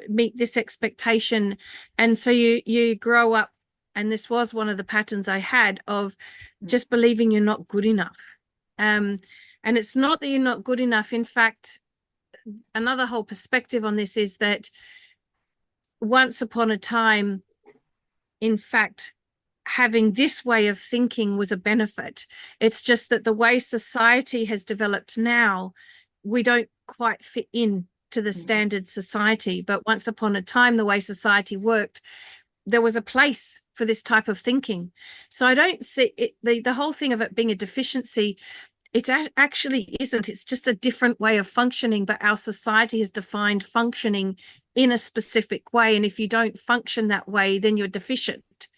meet this expectation. And so you grow up, and this was one of the patterns I had of just believing you're not good enough. And it's not that you're not good enough. In fact, another whole perspective on this is that once upon a time, in fact, having this way of thinking was a benefit. It's just that the way society has developed now, we don't quite fit in to the standard society. But once upon a time, the way society worked, there was a place for this type of thinking. So I don't see it, the whole thing of it being a deficiency, it actually isn't. It's just a different way of functioning, but our society has defined functioning in a specific way. And if you don't function that way, then you're deficient.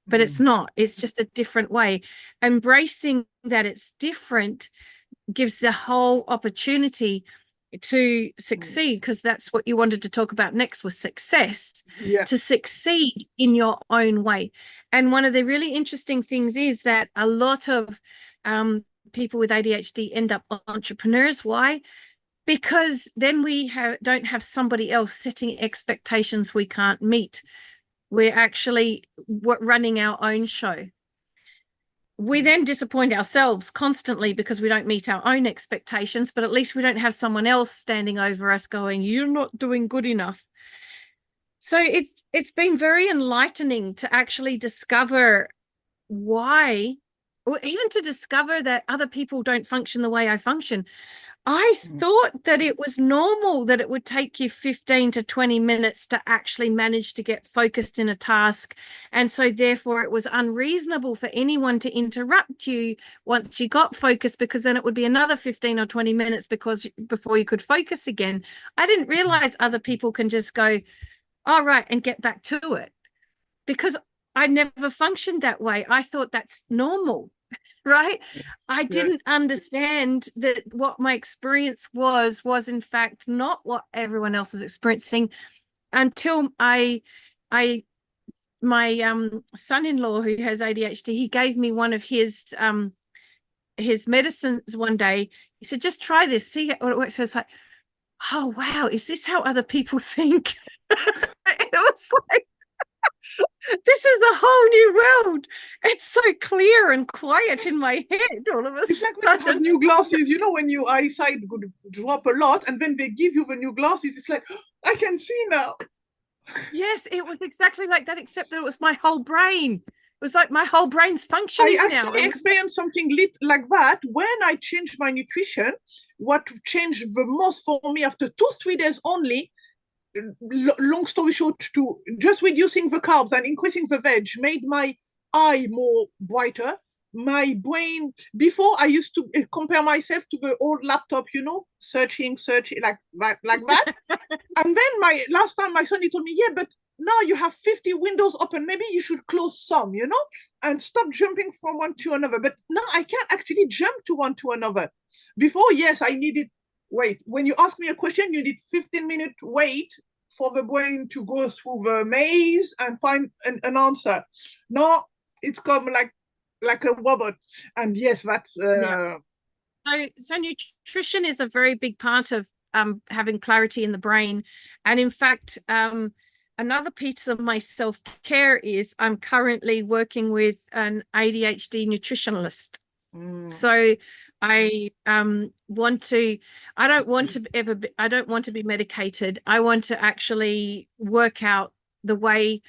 But it's not. It's just a different way. Embracing that it's different gives the whole opportunity to succeed, because that's what you wanted to talk about next, was success. To succeed in your own way. And one of the really interesting things is that a lot of people with ADHD end up entrepreneurs. Why? Because then we don't have somebody else setting expectations we can't meet. we're actually running our own show. We then disappoint ourselves constantly because we don't meet our own expectations, but at least we don't have someone else standing over us going, you're not doing good enough. So it's been very enlightening to actually discover why, or even to discover that other people don't function the way I function. I thought that it was normal that it would take you 15 to 20 minutes to actually manage to get focused in a task. And so therefore it was unreasonable for anyone to interrupt you once you got focused, because then it would be another 15 or 20 minutes before you could focus again. I didn't realize other people can just go, all right, and get back to it, because I never functioned that way. I thought that's normal. Right? I didn't understand that what my experience was in fact not what everyone else is experiencing until my son-in-law, who has ADHD, he gave me one of his medicines one day. He said, just try this, see what it works. So it's like, oh wow, is this how other people think? It was like, this is a whole new world. It's so clear and quiet in my head all of a It's like when you have new glasses, you know, when your eyesight would drop a lot and then they give you the new glasses, it's like, I can see now. Yes, it was exactly like that, except that it was my whole brain. It was like my whole brain's functioning now. I actually experienced something like that when I changed my nutrition. What changed the most for me after 2-3 days only, long story short, to just reducing the carbs and increasing the veg made my eye more brighter. My brain, before I used to compare myself to the old laptop, you know, searching like that. And then last time my son, he told me, yeah, but now you have 50 windows open, maybe you should close some, you know, and stop jumping from one to another. But now I can't actually jump to one to another. Before, yes, I needed wait. When you ask me a question, you need 15-minute wait for the brain to go through the maze and find an answer. Now it's come like a robot. And yes, that's So nutrition is a very big part of having clarity in the brain. And in fact, another piece of my self-care is I'm currently working with an ADHD nutritionalist. So I don't want to be medicated. I want to actually work out the way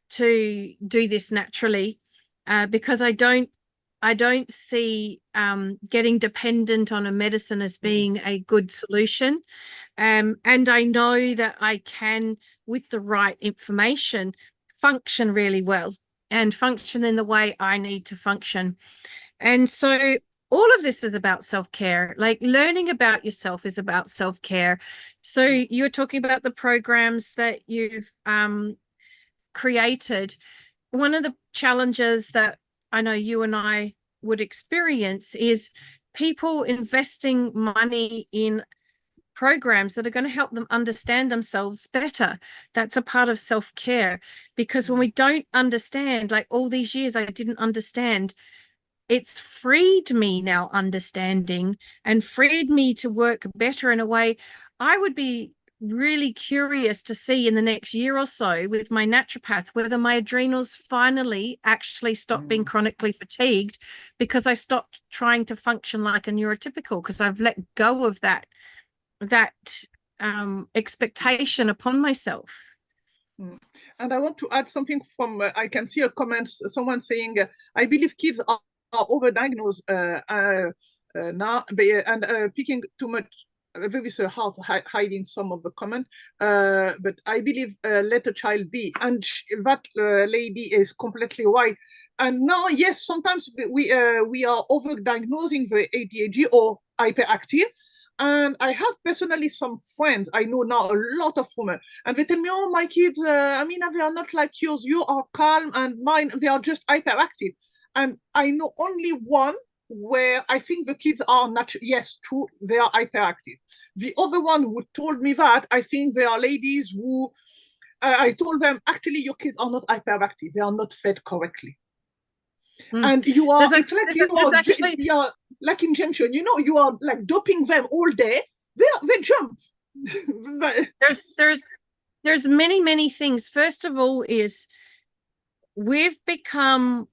to do this naturally, because I don't see getting dependent on a medicine as being a good solution. And I know that I can, with the right information, function really well and function in the way I need to function. And so all of this is about self-care. Like learning about yourself is about self-care. So you're talking about the programs that you've created. One of the challenges that I know you and I would experience is people investing money in programs that are going to help them understand themselves better. That's a part of self-care, because when we don't understand, like all these years I didn't understand, it's freed me now understanding and freed me to work better in a way. I would be really curious to see in the next year or so with my naturopath whether my adrenals finally actually stop being chronically fatigued, because I stopped trying to function like a neurotypical, because I've let go of that expectation upon myself. And I want to add something from I can see a comment, someone saying I believe kids are overdiagnosed now and picking too much. Very hard hiding some of the comment, but I believe let a child be, and that lady is completely right. And now, yes, sometimes we are overdiagnosing the ADHD or hyperactive. And I have personally some friends, I know now a lot of women, and they tell me, oh, my kids, Amina, they are not like yours. You are calm, and mine, they are just hyperactive. And I know only one where I think the kids are not, yes, true, they are hyperactive. The other one who told me that, I think they are ladies who, I told them, actually, your kids are not hyperactive. They are not fed correctly. And you are, it's like you are like injection, you know, you are like doping them all day. They jump. There's many things. First of all is we've become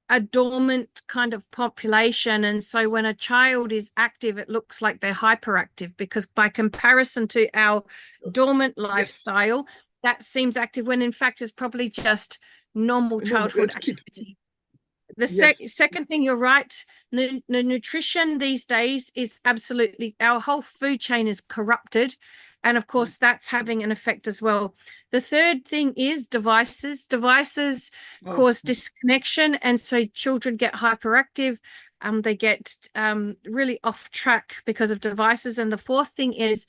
a dormant kind of population, and so when a child is active, it looks like they're hyperactive, because by comparison to our dormant lifestyle, that seems active, when in fact it's probably just normal childhood activity. The second thing, you're right, the nutrition these days is absolutely, our whole food chain is corrupted, and of course that's having an effect as well. The third thing is devices cause disconnection, and so children get hyperactive, they get really off track because of devices. And the fourth thing is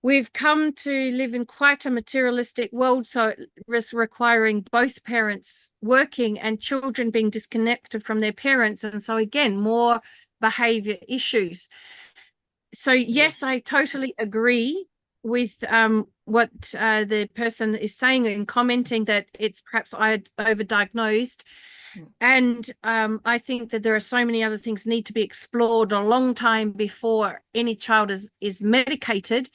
we've come to live in quite a materialistic world, so it's requiring both parents working and children being disconnected from their parents, and so again more behavior issues. So yes, I totally agree with what the person is saying and commenting, that it's perhaps I overdiagnosed. And I think that there are so many other things need to be explored a long time before any child is medicated.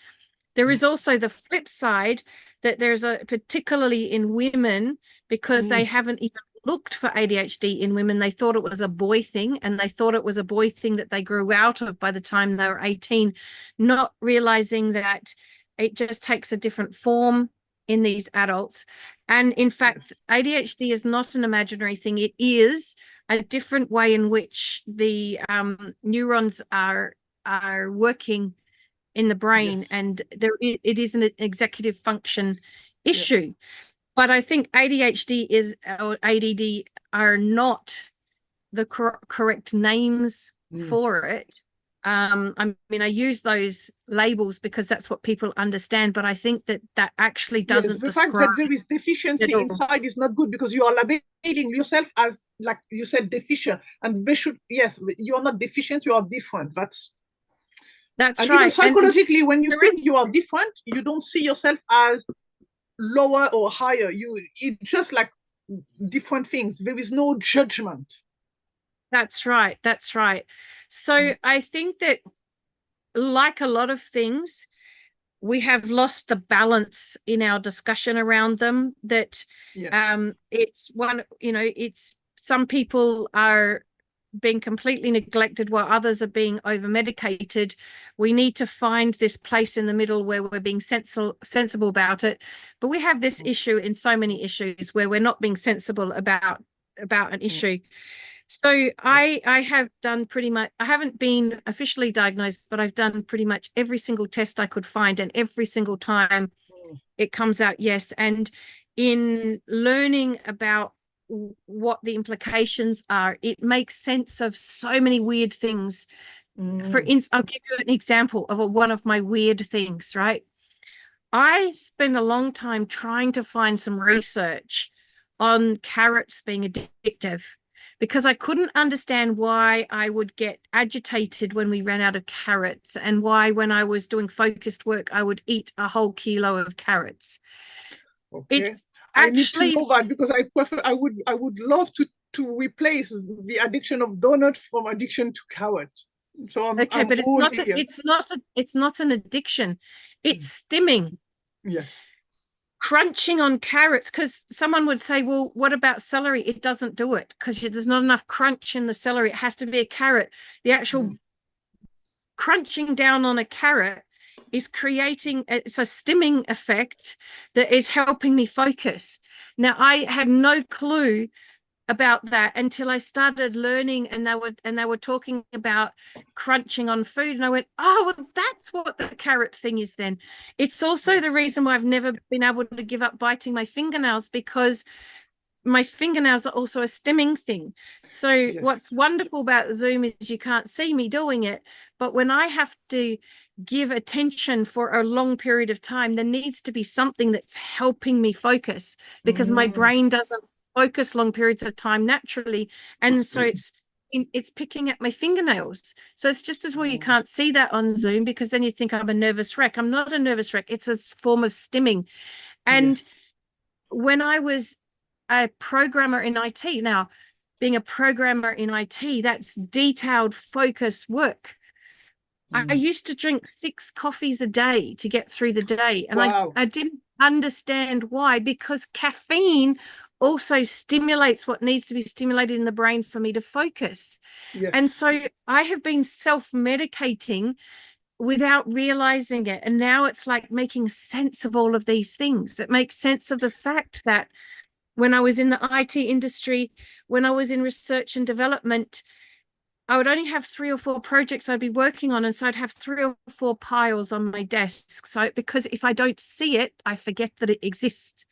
There is also the flip side, that there's particularly in women, because they haven't even looked for ADHD in women. They thought it was a boy thing, and they thought it was a boy thing that they grew out of by the time they were 18, not realizing that it just takes a different form in these adults. And in fact, ADHD is not an imaginary thing. It is a different way in which the neurons are working in the brain, and it is an executive function issue. But I think ADHD or ADD are not the correct names for it. I mean, I use those labels because that's what people understand, but I think that actually doesn't describe. The fact that there is deficiency inside is not good, because you are labeling yourself as, like you said, deficient, and they should, you are not deficient, you are different. That's right. Even psychologically, when you think you are different, you don't see yourself as lower or higher. It's just like different things. There is no judgment. That's right. So I think that, like a lot of things, we have lost the balance in our discussion around them. That it's one, it's some people are being completely neglected while others are being over medicated. We need to find this place in the middle where we're being sensible about it. But we have this issue in so many issues where we're not being sensible about an issue. So I have done pretty much, I haven't been officially diagnosed, but I've done pretty much every single test I could find, and every single time it comes out yes. And in learning about what the implications are, it makes sense of so many weird things. For instance, I'll give you an example of one of my weird things, right? I spent a long time trying to find some research on carrots being addictive, because I couldn't understand why I would get agitated when we ran out of carrots, and why when I was doing focused work I would eat a whole kilo of carrots. It's I need to know that, because I would love to replace the addiction of donut from addiction to carrot. So I'm but it's not an addiction. It's stimming. Yes. Crunching on carrots, because someone would say, well, what about celery? It doesn't do it, because there's not enough crunch in the celery. It has to be a carrot. The actual crunching down on a carrot is creating, it's a stimming effect that is helping me focus. Now, I had no clue about that until I started learning, and they were talking about crunching on food, and I went, oh, well, that's what the carrot thing is then. It's also the reason why I've never been able to give up biting my fingernails, because my fingernails are also a stimming thing. So what's wonderful about Zoom is you can't see me doing it, but when I have to give attention for a long period of time, there needs to be something that's helping me focus, because my brain doesn't focus long periods of time naturally, and so it's picking at my fingernails. So it's just as well you can't see that on Zoom, because then you think I'm a nervous wreck. I'm not a nervous wreck. It's a form of stimming. And when I was a programmer in IT, now being a programmer in IT, that's detailed focus work. I used to drink 6 coffees a day to get through the day, and I didn't understand why, because caffeine also stimulates what needs to be stimulated in the brain for me to focus. Yes. And so I have been self-medicating without realizing it. And now it's like making sense of all of these things. It makes sense of the fact that when I was in the IT industry, when I was in research and development, I would only have 3 or 4 projects I'd be working on. And so I'd have 3 or 4 piles on my desk. So because if I don't see it, I forget that it exists.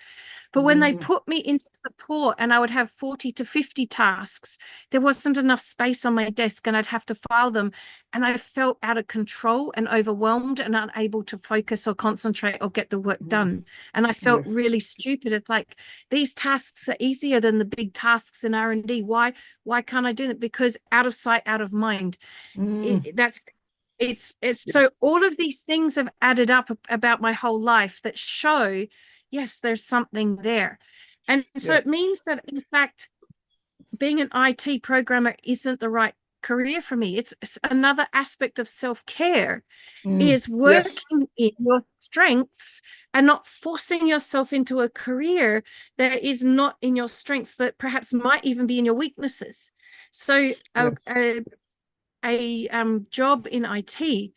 But when they put me into support and I would have 40 to 50 tasks, there wasn't enough space on my desk and I'd have to file them. And I felt out of control and overwhelmed and unable to focus or concentrate or get the work done. And I felt really stupid. It's like, these tasks are easier than the big tasks in R&D. Why can't I do that? Because out of sight, out of mind. So all of these things have added up about my whole life that show, yes, there's something there. And so it means that, in fact, being an IT programmer isn't the right career for me. It's another aspect of self-care, is working in your strengths and not forcing yourself into a career that is not in your strengths, that perhaps might even be in your weaknesses. So a job in IT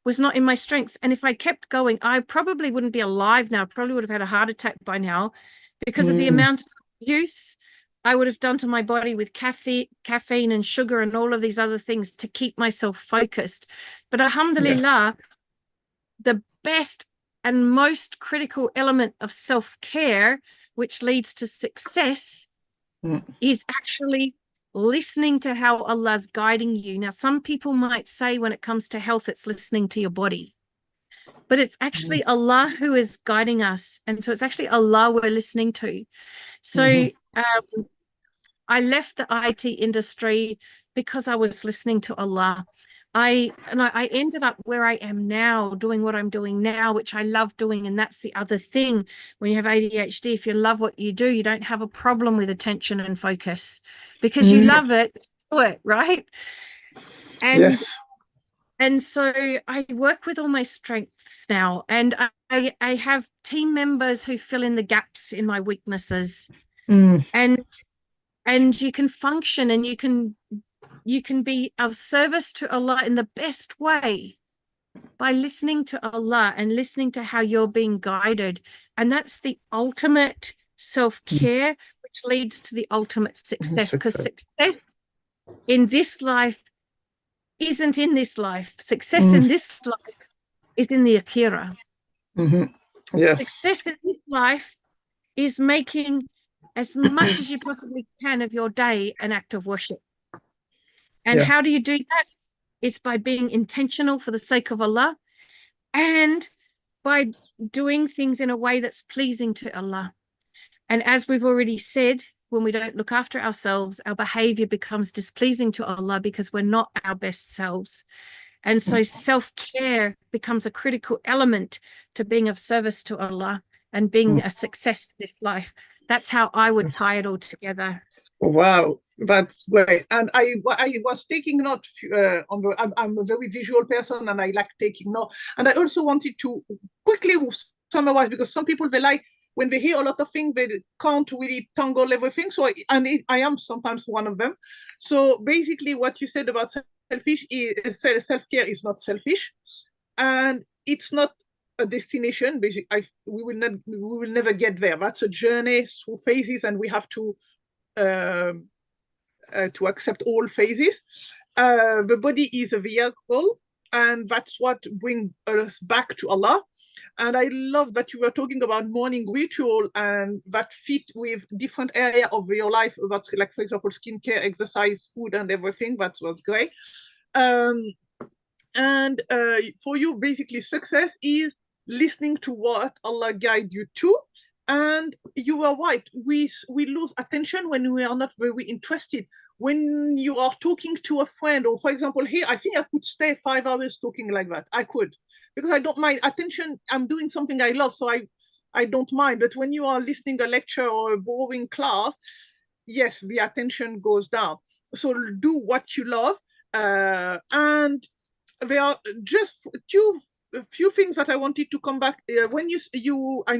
was not in my strengths. And if I kept going, I probably wouldn't be alive now. I probably would have had a heart attack by now because of the amount of use I would have done to my body with caffeine and sugar and all of these other things to keep myself focused. But alhamdulillah, the best and most critical element of self-care, which leads to success, is actually listening to how Allah's guiding you. Now, some people might say when it comes to health, it's listening to your body, but it's actually Allah who is guiding us. And so it's actually Allah we're listening to. So I left the IT industry because I was listening to Allah. I ended up where I am now, doing what I'm doing now, which I love doing. And that's the other thing. When you have ADHD, if you love what you do, you don't have a problem with attention and focus because you love it, do it, right? And and so I work with all my strengths now, and I have team members who fill in the gaps in my weaknesses, and you can function and you can be of service to Allah in the best way by listening to Allah and listening to how you're being guided. And that's the ultimate self-care, which leads to the ultimate success, because success in this life isn't in this life. Success in this life is in the akhirah. Success in this life is making as much as you possibly can of your day an act of worship. And how do you do that? It's by being intentional for the sake of Allah and by doing things in a way that's pleasing to Allah. And as we've already said, when we don't look after ourselves, our behavior becomes displeasing to Allah because we're not our best selves. And so self-care becomes a critical element to being of service to Allah and being a success in this life. That's how I would tie it all together. Wow, that's great. And I was taking note I'm a very visual person and I like taking note. And I also wanted to quickly summarize, because some people, they like, when they hear a lot of things, they can't really tangle everything. So I am sometimes one of them. So basically what you said about self-care is not selfish, and it's not a destination. Basically, we will never get there. That's a journey through phases, and we have to accept all phases. The body is a vehicle, and that's what brings us back to Allah. And I love that you were talking about morning ritual and that fit with different area of your life. That's like, for example, skincare, exercise, food, and everything. That was great. And for you, basically, success is listening to what Allah guide you to. And you are right. We lose attention when we are not very interested. When you are talking to a friend, or for example, here, I think I could stay 5 hours talking like that. I could, because I don't mind attention. I'm doing something I love, so I don't mind. But when you are listening a lecture or a boring class, yes, the attention goes down. So do what you love. And there are just a few things that I wanted to come back. When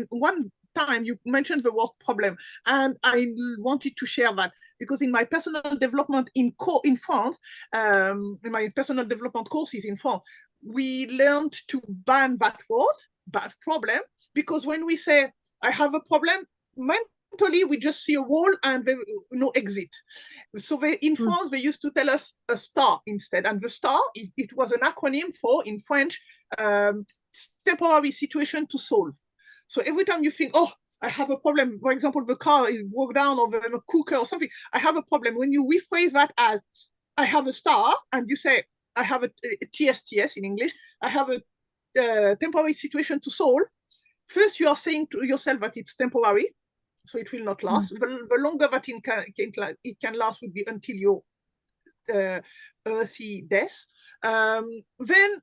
one time you mentioned the word problem, and I wanted to share that because in my personal development in France, in my personal development courses in France, we learned to ban that word, bad problem, because when we say I have a problem, mentally we just see a wall and there no exit. So in France they used to tell us a star instead, and the star it was an acronym for, in French, temporary situation to solve. So every time you think, oh, I have a problem, for example, the car is broke down or the cooker or something, I have a problem. When you rephrase that as I have a star, and you say I have a TSTS in English, I have a temporary situation to solve. First, you are saying to yourself that it's temporary, so it will not last. The longer that it can last would be until your earthy death. Then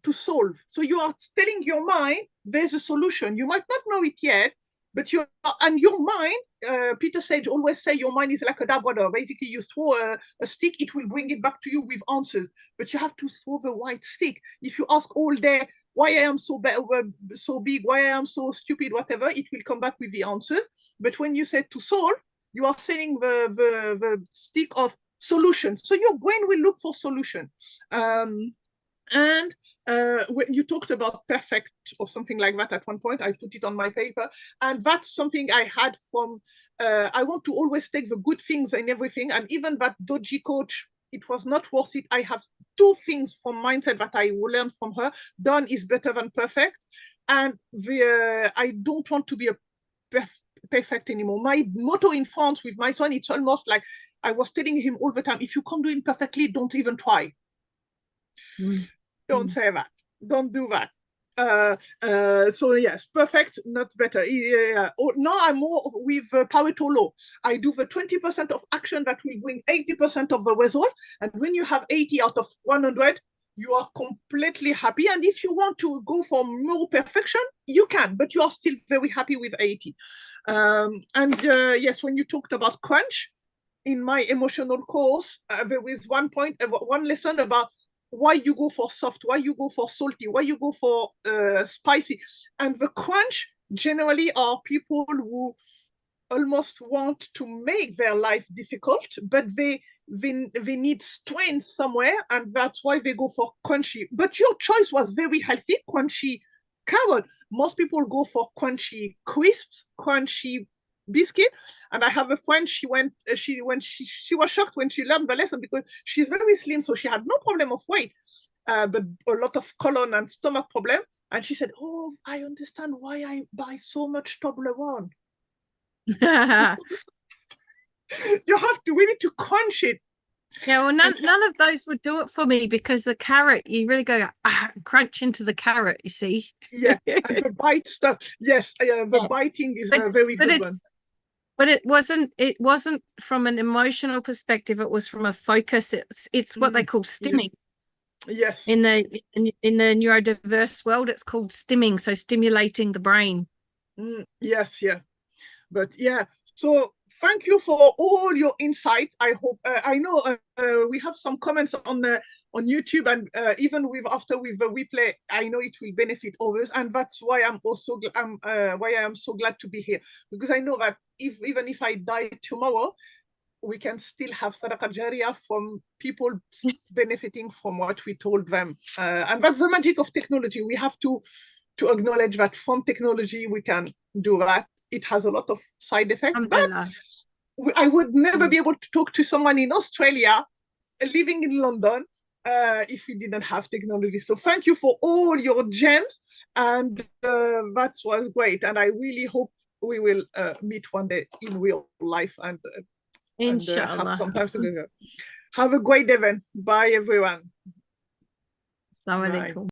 to solve. So you are telling your mind there's a solution. You might not know it yet, but your mind, Peter Sage always say your mind is like a dabwater. Basically, you throw a stick, it will bring it back to you with answers, but you have to throw the right stick. If you ask all day, why I am so big, why I am so stupid, whatever, it will come back with the answers. But when you say to solve, you are saying the stick of solution. So your brain will look for solution. And when you talked about perfect or something like that at one point, I put it on my paper, and that's something I had from, I want to always take the good things in everything, and even that dodgy coach, it was not worth it. I have two things from mindset that I learned from her. Done is better than perfect, and I don't want to be a perfect anymore. My motto in France with my son, it's almost like I was telling him all the time, if you can't do it perfectly, don't even try. Don't say that. Don't do that. So yes, perfect, not better. Now I'm more with Pareto law. I do the 20% of action that will bring 80% of the result. And when you have 80 out of 100, you are completely happy. And if you want to go for more perfection, you can, but you are still very happy with 80. Yes, when you talked about crunch, in my emotional course, there is one lesson about why you go for soft, why you go for salty, why you go for spicy. And the crunch generally are people who almost want to make their life difficult, but they need strength somewhere, and that's why they go for crunchy. But your choice was very healthy, crunchy carrot. Most people go for crunchy crisps, crunchy biscuit. And I have a friend, she was shocked when she learned the lesson, because she's very slim, so she had no problem of weight, but a lot of colon and stomach problem. And she said, oh, I understand why I buy so much Toblerone. You have to really to crunch it. Yeah, well, none of those would do it for me, because the carrot, you really go crunch into the carrot, you see. Yeah, and the bite stuff. Yes, the biting is a very good one. But it wasn't from an emotional perspective. It was from a focus. It's what they call stimming. Yes. In the neurodiverse world, it's called stimming. So stimulating the brain. Yes, yeah. But yeah, so thank you for all your insights. I hope I know we have some comments on YouTube, and even after the replay, I know it will benefit others, and that's why I'm also why I am so glad to be here, because I know that even if I die tomorrow, we can still have Sadaqah Jariyah from people benefiting from what we told them, and that's the magic of technology. We have to acknowledge that from technology we can do that. It has a lot of side effects, but I would never be able to talk to someone in Australia living in London if we didn't have technology. So thank you for all your gems, and that was great. And I really hope we will meet one day in real life and have some time together. Have a great event. Bye, everyone. Assalamu alaikum.